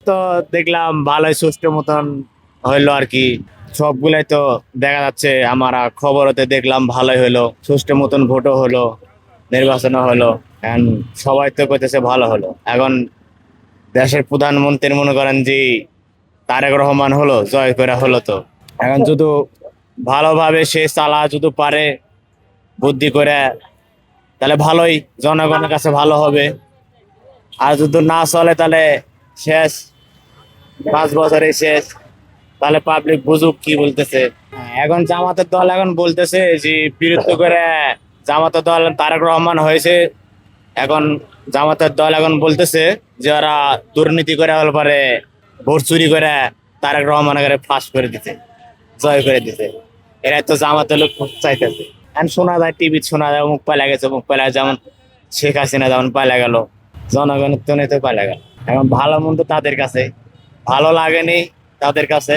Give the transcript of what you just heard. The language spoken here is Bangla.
তো দেখলাম ভালোই সুষ্ঠু মতন হইলো আর কি। সবগুলাই তো দেখা যাচ্ছে, আমরা খবরতে দেখলাম ভালোই হলো, সুষ্ঠু মতন ভোটও হলো, নির্বাচনও হলো। এখন সবাই তো কইতেছে ভালো হলো। এখন দেশের প্রধানমন্ত্রীর মনে করেন যে তারেক রহমান হলো, জয় করে হলো। তো এখন যদি ভালোভাবে সে চালা যদি পারে, বুদ্ধি করে, তাহলে ভালোই, জনগণের কাছে ভালো হবে। আর যদি না চলে তাহলে শেষ, 5 বছরে শেষ। তাহলে পাবলিক বুঝুক কি বলতেছে। এখন জামাতের দল এখন বলতেছে যে বিরুদ্ধ করে, জামাতের দল তারেক রহমান হয়েছে। এখন জামাতের দল এখন বলতেছে যে ওরা দুর্নীতি করে হল পারে, ভোট চুরি করে তারেক রহমানের ফাঁস করে দিতে, জয় করে দিতে। এরা তো জামাতের লোক চাইতেছে। এখন শোনা যায়, টিভি শোনা যায়, মুখ পালা গেছে, মুখ পালা, যেমন শেখ হাসিনা যেমন পালা গেল, জনগণের তো নেই তো পালা গেল। এখন ভালো মন্দ তাদের কাছে, ভালো লাগেনি তাদের কাছে।